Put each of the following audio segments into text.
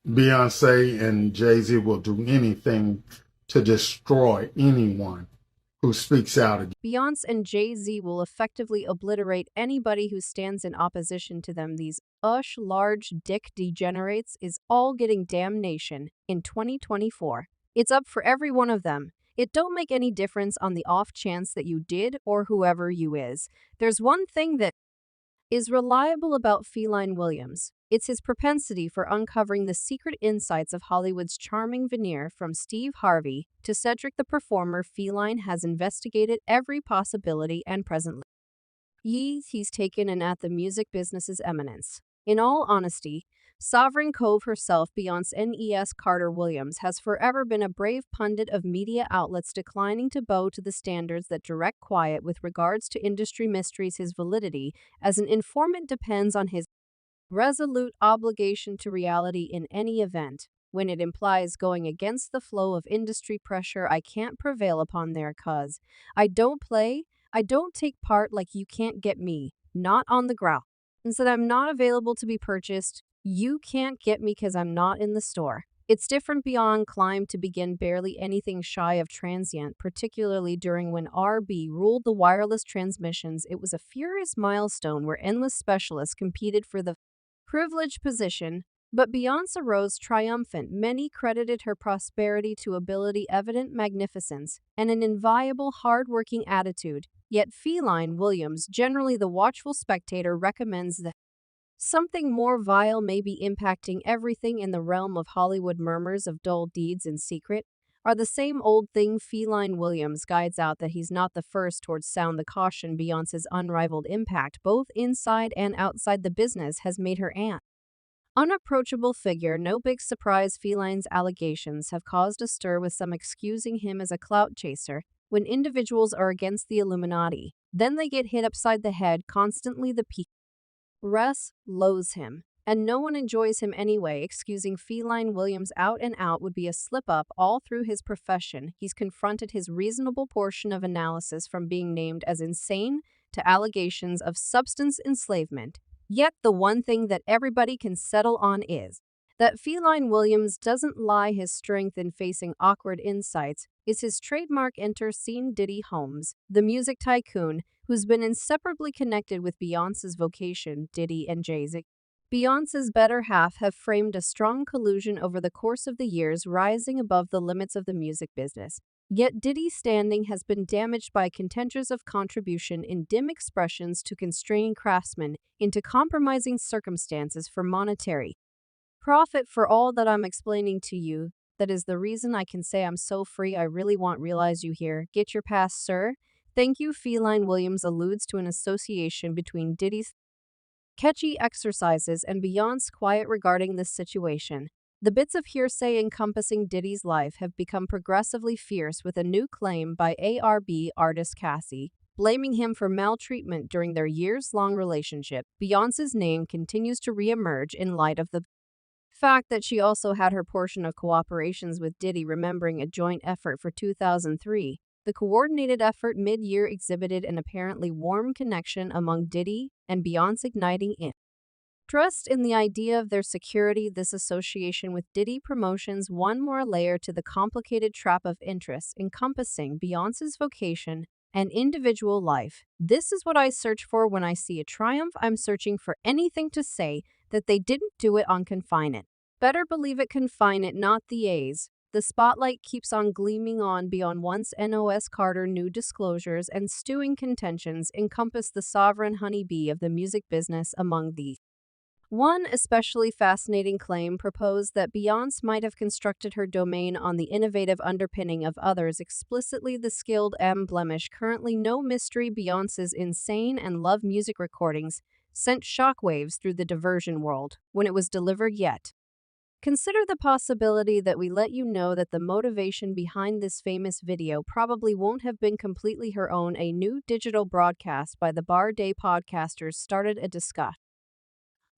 Beyonce and Jay-Z will do anything to destroy anyone who speaks out against. Beyonce and Jay-Z will effectively obliterate anybody who stands in opposition to them. These large dick degenerates is all getting damnation in 2024. It's up for every one of them. It don't make any difference on the off chance that you did or whoever you is. There's one thing that is reliable about Feline Williams. It's his propensity for uncovering the secret insights of Hollywood's charming veneer. From Steve Harvey to Cedric the Performer, Feline has investigated every possibility and presently he's taken in at the music business's eminence. In all honesty, Sovereign Cove herself, Beyonce Carter Williams, has forever been a brave pundit of media outlets declining to bow to the standards that direct quiet with regards to industry mysteries. His validity as an informant depends on his resolute obligation to reality in any event. When it implies going against the flow of industry pressure, I can't prevail upon there, cuz I don't play, I don't take part. Like, you can't get me, not on the ground. Instead, I'm not available to be purchased. You can't get me because I'm not in the store. It's different beyond climb to begin barely anything shy of transient, particularly during when RB ruled the wireless transmissions. It was a furious milestone where endless specialists competed for the privileged position, but Beyonce rose triumphant. Many credited her prosperity to ability, evident magnificence, and an inviolable hard-working attitude. Yet Feline Williams, generally the watchful spectator, recommends that something more vile may be impacting everything in the realm of Hollywood. Murmurs of dull deeds in secret are the same old thing. Feline Williams guides out that he's not the first towards sound the caution. Beyonce's unrivaled impact, both inside and outside the business, has made her an unapproachable figure. No big surprise, Feline's allegations have caused a stir, with some excusing him as a clout chaser. When individuals are against the Illuminati, then they get hit upside the head constantly. The Russ loathes him, and no one enjoys him anyway. Excusing Feline Williams out and out would be a slip-up. All through his profession, he's confronted his reasonable portion of analysis, from being named as insane to allegations of substance enslavement. Yet the one thing that everybody can settle on is that Feline Williams doesn't lie. His strength in facing awkward insights is his trademark. Enter scene Diddy Holmes, the music tycoon, who's been inseparably connected with Beyonce's vocation. Diddy and Jay-Z, Beyonce's better half, have framed a strong collusion over the course of the years, rising above the limits of the music business. Yet Diddy's standing has been damaged by contenders of contribution in dim expressions to constraining craftsmen into compromising circumstances for monetary profit. For all that I'm explaining to you, that is the reason I can say I'm so free. I really want realize you here. Get your pass, sir. Thank you. Feline Williams alludes to an association between Diddy's catchy exercises and Beyonce's quiet regarding this situation. The bits of hearsay encompassing Diddy's life have become progressively fierce, with a new claim by ARB artist Cassie blaming him for maltreatment during their years-long relationship. Beyonce's name continues to re-emerge in light of the fact that she also had her portion of cooperations with Diddy. Remembering a joint effort for 2003, the coordinated effort mid-year exhibited an apparently warm connection among Diddy and Beyonce, igniting interest in the idea of their security. This association with Diddy promotions one more layer to the complicated trap of interests encompassing Beyonce's vocation and individual life. This is what I search for when I see a triumph. I'm searching for anything to say that they didn't do it on Confine It. Better believe it, Confine It, not the A's. The spotlight keeps on gleaming on beyond once NOS Carter. New disclosures and stewing contentions encompass the sovereign honeybee of the music business. Among these, one especially fascinating claim proposed that Beyonce might have constructed her domain on the innovative underpinning of others, explicitly the skilled blemish. Currently no mystery, Beyonce's Insane and Love music recordings sent shockwaves through the diversion world when it was delivered. Yet consider the possibility that we let you know that the motivation behind this famous video probably won't have been completely her own. A new digital broadcast by the Bar Day podcasters started a discussion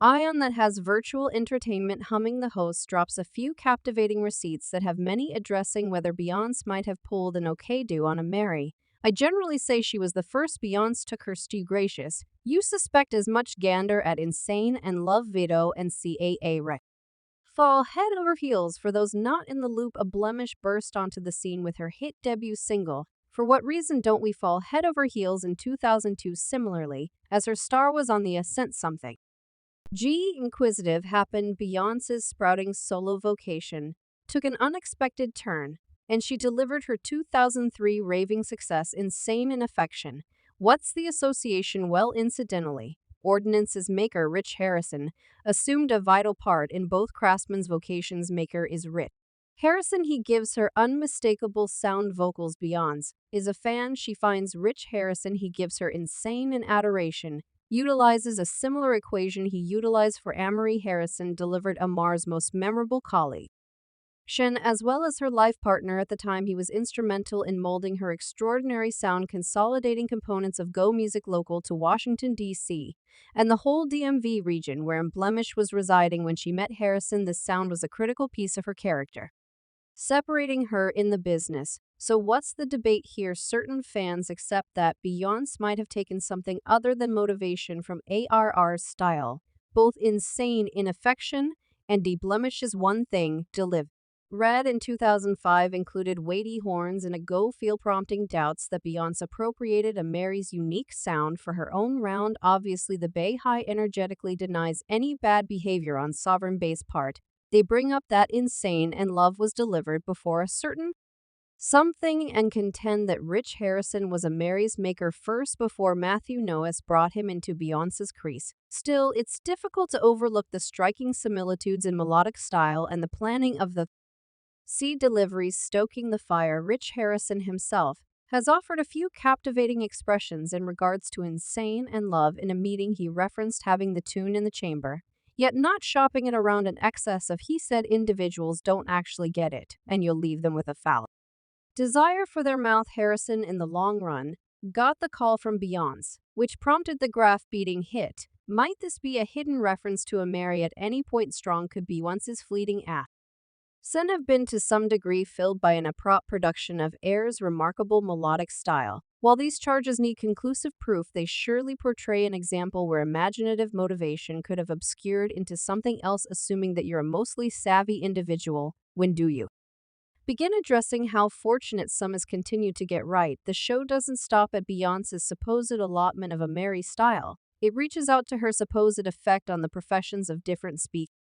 that has virtual entertainment humming. The host drops a few captivating receipts that have many addressing whether Beyonce might have pulled an okay-do on a Mary. I generally say she was the first. Beyonce took her stew gracious. You suspect as much gander at Insane and Love video and CAA rec. fall head over heels. For those not in the loop, a blemish burst onto the scene with her hit debut single, For What Reason Don't We Fall, head over heels in 2002 similarly, as her star was on the ascent. Something inquisitive happened. Beyonce's sprouting solo vocation took an unexpected turn, and she delivered her 2003 raving success Insane in Affection. What's the association? Well, incidentally, Ordinance's maker Rich Harrison assumed a vital part in both craftsmen's vocations. Maker is Rich Harrison. He gives her unmistakable sound vocals. Beyonce is a fan. She finds Rich Harrison. He gives her insane and adoration. Utilizes a similar equation he utilized for Amory. Harrison delivered Amar's most memorable colleague, Shen, as well as her life partner at the time. He was instrumental in molding her extraordinary sound, consolidating components of Go Music local to Washington, D.C., and the whole DMV region where Blemish was residing. When she met Harrison, this sound was a critical piece of her character, separating her in the business. So what's the debate here? Certain fans accept that Beyonce might have taken something other than motivation from ARR's style. Both Insane in Affection and Blemish is one thing, delivered Red in 2005 included weighty horns and a go-feel, prompting doubts that Beyonce appropriated Mary's unique sound for her own round. Obviously, the Bay High energetically denies any bad behavior on Sovereign Bay's part. They bring up that Insane and Love was delivered before a certain something and contend that Rich Harrison was Mary's maker first before Matthew Noes brought him into Beyonce's crease. Still, it's difficult to overlook the striking similitudes in melodic style and the planning of the deliveries. Stoking the fire, Rich Harrison himself has offered a few captivating expressions in regards to Insane and Love. In a meeting, he referenced having the tune in the chamber, yet not shopping it around in excess of. He said individuals don't actually get it, and you'll leave them with a foul desire for their mouth. Harrison, in the long run, got the call from Beyonce, which prompted the graph-beating hit. Might this be a hidden reference to Mary at any point? Strong could be. Once's fleeting accent have been to some degree filled by an appropriate production of Air's remarkable melodic style. While these charges need conclusive proof, they surely portray an example where imaginative motivation could have obscured into something else. Assuming that you're a mostly savvy individual, when do you begin addressing how fortunate some has continued to get right? The show doesn't stop at Beyonce's supposed allotment of a Mary style. It reaches out to her supposed effect on the professions of different speakers.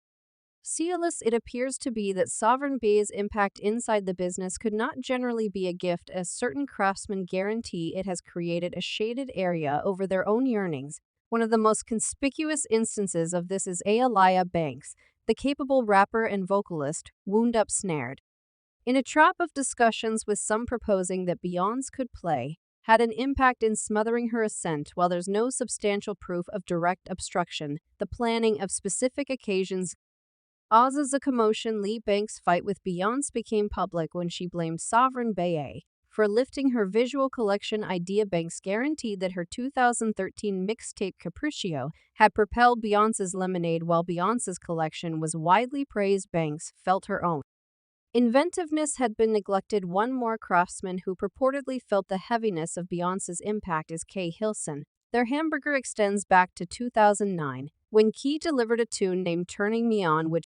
It appears to be that Sovereign Bay's impact inside the business could not generally be a gift, as certain craftsmen guarantee it has created a shaded area over their own yearnings. One of the most conspicuous instances of this is Aaliyah Banks, the capable rapper and vocalist, wound up snared in a trap of discussions, with some proposing that Beyonce could play had an impact in smothering her ascent. While there's no substantial proof of direct obstruction, the planning of specific occasions causes a commotion. Lee Banks' fight with Beyonce became public when she blamed Sovereign Bay for lifting her visual collection idea. Banks guaranteed that her 2013 mixtape Capriccio had propelled Beyonce's Lemonade, while Beyonce's collection was widely praised. Banks felt her own inventiveness had been neglected. One more craftsman who purportedly felt the heaviness of Beyonce's impact is Kay Hilson. Their hamburger extends back to 2009, when Key delivered a tune named Turning Me On, which